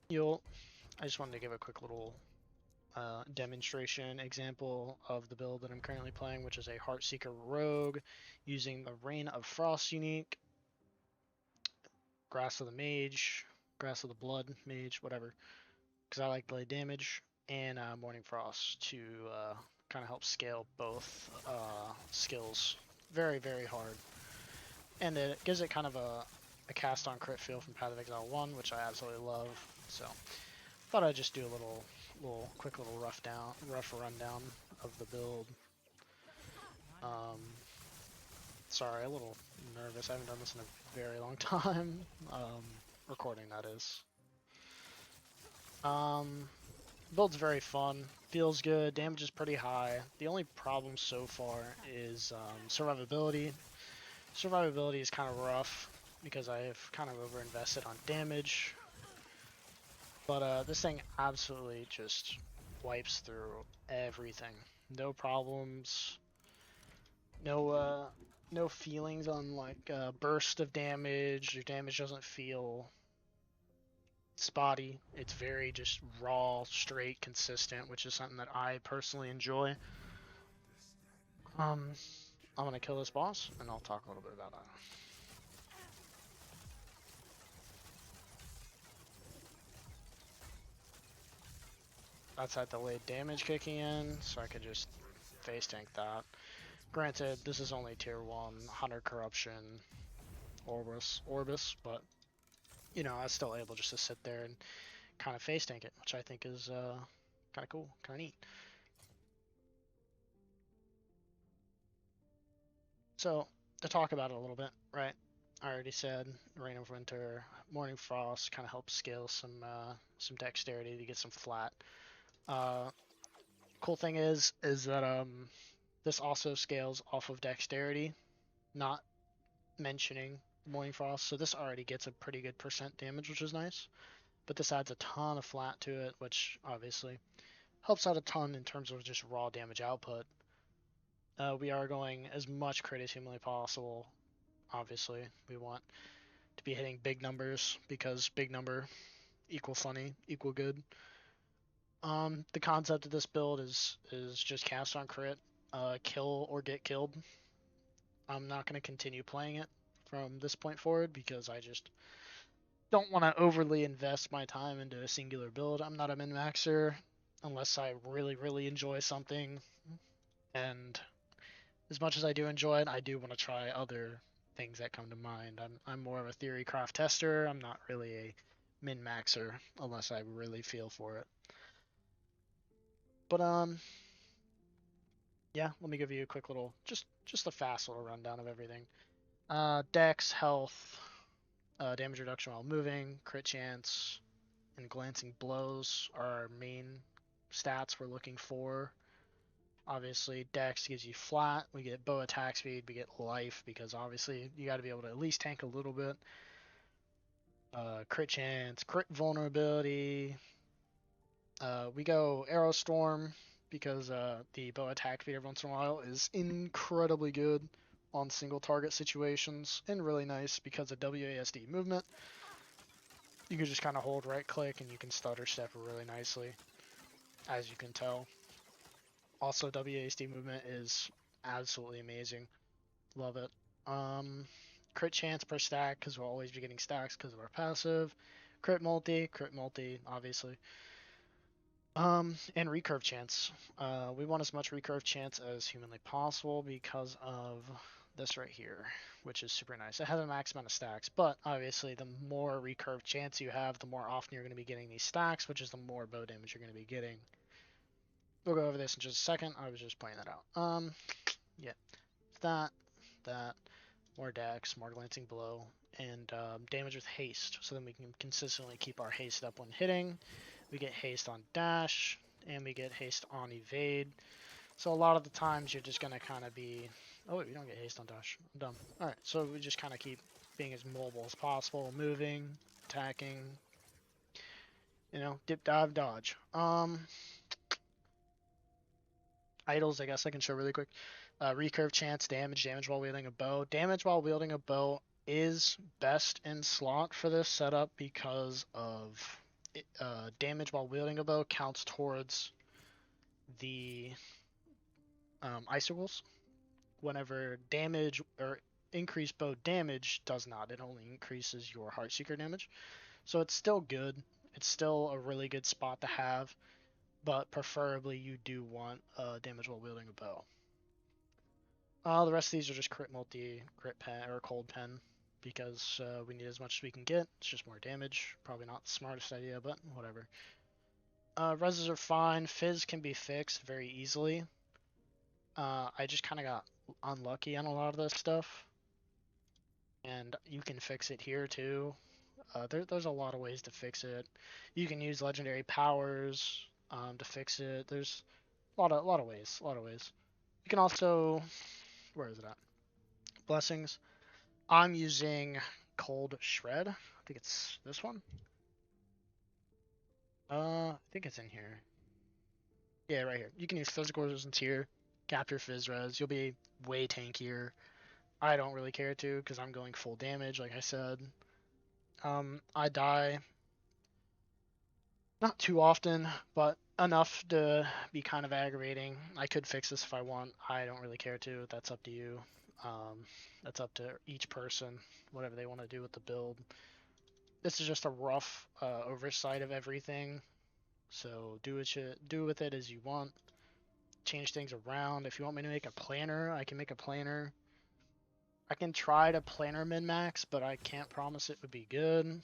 I just wanted to give a quick little demonstration example of the build that I'm currently playing, which is a Heartseeker Rogue using the Reign of Frost unique, Grass of the Mage, Grass of the Blood Mage, whatever, because I like delayed damage, and Morning Frost to kind of help scale both skills very, very hard. And it gives it kind of a cast on crit feel from Path of Exile 1, which I absolutely love. So thought I'd just do a quick little rough rundown of the build. Um, sorry, a little nervous. I haven't done this in a very long time. Recording that is. Build's very fun. Feels good. Damage is pretty high. The only problem so far is survivability. Survivability is kind of rough because I've kind of overinvested on damage. But this thing absolutely just wipes through everything. No problems. No feelings on like burst of damage. Your damage doesn't feel spotty. It's very just raw, straight, consistent, which is something that I personally enjoy. I'm gonna kill this boss, and I'll talk a little bit about that. That's that delayed damage kicking in, so I could just face tank that. Granted, this is only tier 1, Hunter Corruption, Orbis, but you know, I was still able just to sit there and kind of face tank it, which I think is kind of cool, kind of neat. So, to talk about it a little bit, right? I already said Reign of Winter, Morning Frost kind of helps scale some dexterity to get some flat. Uh, cool thing is that this also scales off of dexterity, not mentioning Morning Frost. So this already gets a pretty good percent damage, which is nice. But this adds a ton of flat to it, which obviously helps out a ton in terms of just raw damage output. We are going as much crit as humanly possible. Obviously, we want to be hitting big numbers because big number equal funny, equal good. The concept of this build is just cast on crit, kill or get killed. I'm not going to continue playing it from this point forward because I just don't want to overly invest my time into a singular build. I'm not a min-maxer unless I really, really enjoy something. And as much as I do enjoy it, I do want to try other things that come to mind. I'm more of a theory craft tester. I'm not really a min-maxer unless I really feel for it. But yeah, let me give you a quick little, just a fast little rundown of everything. Dex, health, damage reduction while moving, crit chance, and glancing blows are our main stats we're looking for. Obviously, Dex gives you flat. We get bow attack speed. We get life because obviously you got to be able to at least tank a little bit. Crit chance, crit vulnerability. We go Arrow Storm because the bow attack speed every once in a while is incredibly good on single target situations and really nice because of WASD movement. You can just kind of hold right click and you can stutter step really nicely, as you can tell. Also, WASD movement is absolutely amazing. Love it. Crit chance per stack because we'll always be getting stacks because of our passive. Crit multi, obviously. And recurve chance. We want as much recurve chance as humanly possible because of this right here, which is super nice. It has a max amount of stacks, but obviously the more recurve chance you have, the more often you're going to be getting these stacks, which is the more bow damage you're going to be getting. We'll go over this in just a second. I was just pointing that out. Yeah, that, more dex, more glancing blow, and damage with haste, so then we can consistently keep our haste up when hitting. We get haste on dash, and we get haste on evade. So a lot of the times you're just gonna kind of be, oh wait, we don't get haste on dash. I'm dumb. All right, so we just kind of keep being as mobile as possible, moving, attacking. You know, dip, dive, dodge. Idols, I guess I can show really quick. Recurve chance, damage while wielding a bow. Damage while wielding a bow is best in slot for this setup because of damage while wielding a bow counts towards the icicles. Whenever damage or increased bow damage does not, it only increases your Heartseeker damage. So it's still good. It's still a really good spot to have, but preferably you do want damage while wielding a bow. The rest of these are just crit multi, crit pen, or cold pen, because we need as much as we can get. It's just more damage. Probably not the smartest idea, but whatever. Reses are fine. Fizz can be fixed very easily. I just kind of got unlucky on a lot of this stuff. And you can fix it here too. There's a lot of ways to fix it. You can use legendary powers to fix it. There's a lot of ways. You can also, where is it at? Blessings. I'm using Cold Shred. I think it's this one. I think it's in here. Yeah, right here. You can use physical resistance here. Capture Fizz Res. You'll be way tankier. I don't really care to because I'm going full damage, like I said. I die not too often, but enough to be kind of aggravating. I could fix this if I want. I don't really care to. That's up to you. That's up to each person, whatever they want to do with the build. This is just a rough oversight of everything. So do with it as you want. Change things around. If you want me to make a planner, I can make a planner. I can try to planner min-max, but I can't promise it would be good.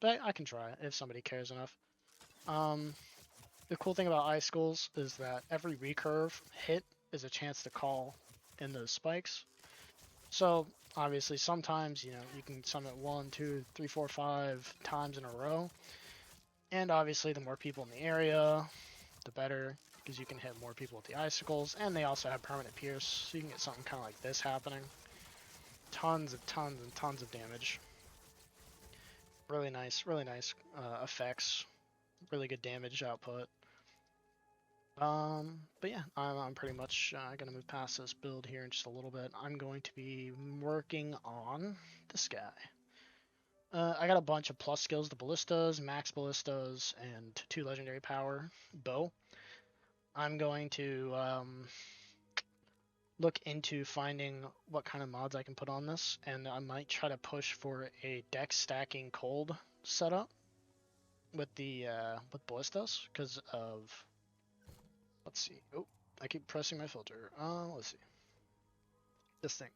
But I can try if somebody cares enough. The cool thing about icicles is that every recurve hit is a chance to call in those spikes. So obviously sometimes you can summon 1, 2, 3, 4, 5 times in a row. And obviously the more people in the area, the better, because you can hit more people with the icicles, and they also have permanent pierce, so you can get something kind of like this happening. Tons and tons of damage. Really nice effects. Really good damage output. But yeah, I'm pretty much gonna move past this build here in just a little bit. I'm going to be working on this guy. I got a bunch of plus skills: the ballistas, max ballistas, and 2 legendary power bow. I'm going to look into finding what kind of mods I can put on this, and I might try to push for a deck stacking cold setup with the with ballistas because of, let's see. Oh, I keep pressing my filter. Let's see. This thing.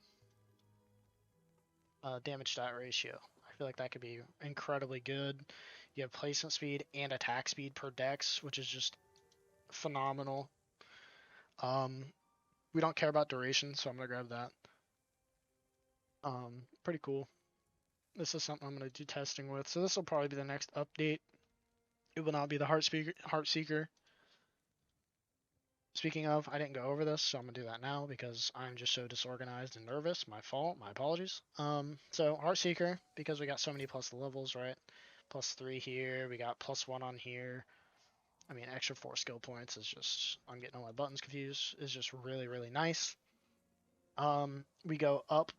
Damage stat ratio. I feel like that could be incredibly good. You have placement speed and attack speed per dex, which is just phenomenal. We don't care about duration, so I'm gonna grab that. Pretty cool. This is something I'm gonna do testing with. So this will probably be the next update. It will not be the Heartseeker. Speaking of, I didn't go over this, so I'm gonna do that now because I'm just so disorganized and nervous. My fault. My apologies. So Heartseeker, because we got so many plus levels, right? +3 here. We got +1 on here. I mean, extra 4 skill points is just, I'm getting all my buttons confused, is just really nice. We go up.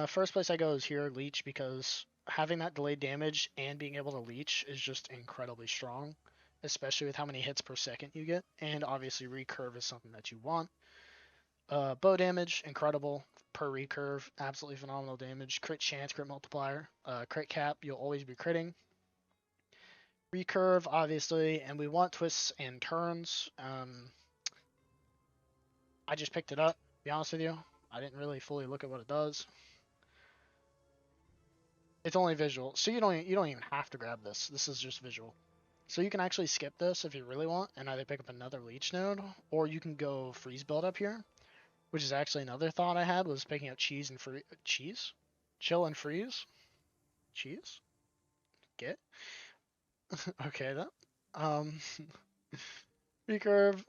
First place I go is here, Leech, because having that delayed damage and being able to leech is just incredibly strong, especially with how many hits per second you get, and obviously recurve is something that you want. Bow damage, incredible per recurve, absolutely phenomenal damage. Crit chance, crit multiplier, crit cap, you'll always be critting. Recurve, obviously, and we want twists and turns. I just picked it up, to be honest with you. I didn't really fully look at what it does. It's only visual, so you don't even have to grab this. This is just visual. So you can actually skip this if you really want and either pick up another leech node, or you can go freeze build up here, which is actually another thought I had, was picking up cheese and cheese? Chill and freeze? Cheese? Get? Okay then. Recurve,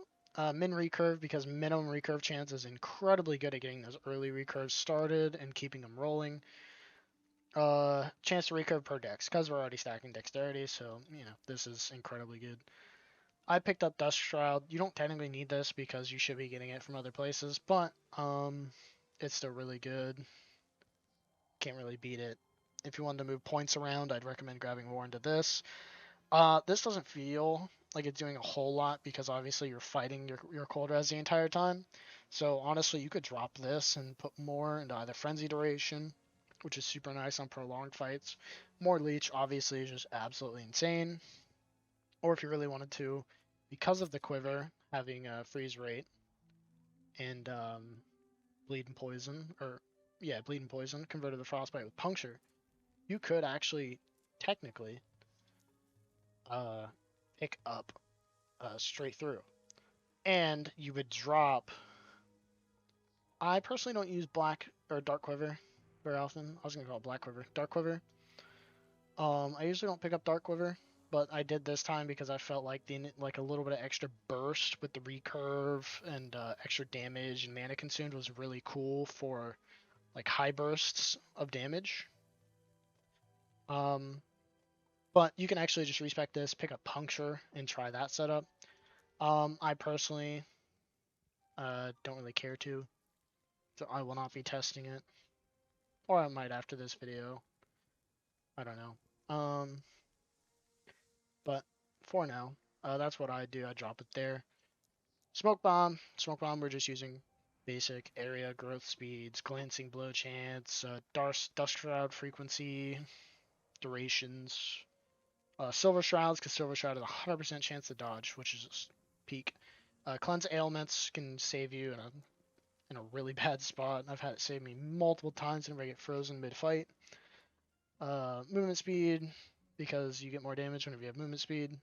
min recurve, because minimum recurve chance is incredibly good at getting those early recurves started and keeping them rolling. Chance to recurve per dex, because we're already stacking dexterity, so this is incredibly good. I picked up Dust Shroud. You don't technically need this because you should be getting it from other places, but it's still really good. Can't really beat it. If you wanted to move points around, I'd recommend grabbing more into this. This doesn't feel like it's doing a whole lot because obviously you're fighting your cold res the entire time. So honestly, you could drop this and put more into either frenzy duration, which is super nice on prolonged fights. More leech obviously is just absolutely insane. Or if you really wanted to, because of the quiver having a freeze rate and bleed and poison, or yeah, bleed and poison converted to frostbite with puncture, you could actually technically uh, pick up straight through. And you would drop. I personally don't use black or dark quiver very often. I was gonna call it black quiver, dark quiver. I usually don't pick up dark quiver, but I did this time because I felt like like a little bit of extra burst with the recurve and extra damage and mana consumed was really cool for like high bursts of damage. Um, but you can actually just respec this, pick up puncture, and try that setup. I personally don't really care to, so I will not be testing it, or I might after this video. I don't know. But for now, that's what I do. I drop it there. Smoke bomb. Smoke bomb. We're just using basic area growth speeds, glancing blow chance, dust shroud frequency, durations, silver shrouds because silver shroud has a 100% chance to dodge, which is peak. Cleanse ailments can save you in a really bad spot. I've had it save me multiple times whenever I get frozen mid fight. Movement speed because you get more damage whenever you have movement speed.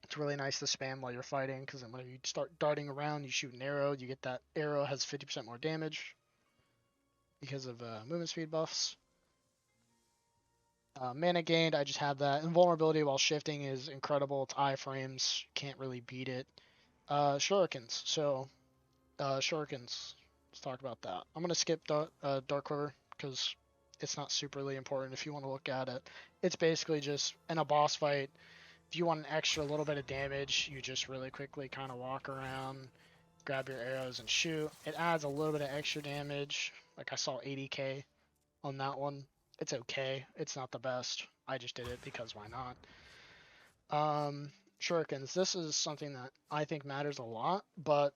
It's really nice to spam while you're fighting because then when you start darting around, you shoot an arrow. You get that arrow has 50% more damage because of movement speed buffs. Mana gained, I just have that. Invulnerability while shifting is incredible. It's iframes, can't really beat it. Shurikens. So, shurikens. Let's talk about that. I'm gonna skip Dark Quiver because it's not superly important if you want to look at it. It's basically just in a boss fight. If you want an extra little bit of damage, you just really quickly kind of walk around, grab your arrows, and shoot. It adds a little bit of extra damage. Like I saw 80k on that one. It's okay. It's not the best. I just did it because why not? Shurikens. This is something that I think matters a lot, but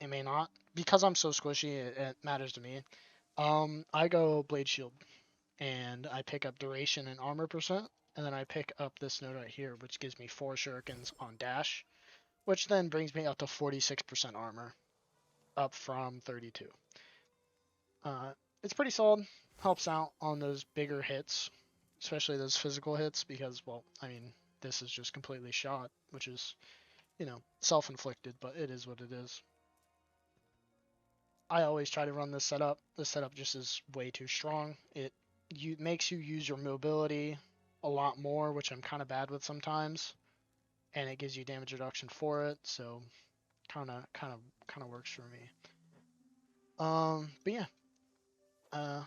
it may not. Because I'm so squishy, it matters to me. I go Blade Shield, and I pick up duration and armor percent, and then I pick up this node right here, which gives me 4 shurikens on dash, which then brings me up to 46% armor, up from 32. It's pretty solid. Helps out on those bigger hits, especially those physical hits, because, well, I mean, this is just completely shot, which is, self-inflicted, but it is what it is. I always try to run this setup. This setup just is way too strong. It makes you use your mobility a lot more, which I'm kind of bad with sometimes, and it gives you damage reduction for it. So kind of works for me. But yeah, uh,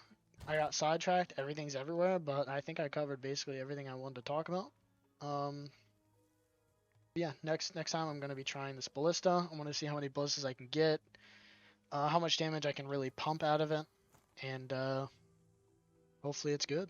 I got sidetracked. Everything's everywhere, but I think I covered basically everything I wanted to talk about. Yeah, next time I'm gonna be trying this ballista. I want to see how many ballistas I can get, how much damage I can really pump out of it, and hopefully it's good.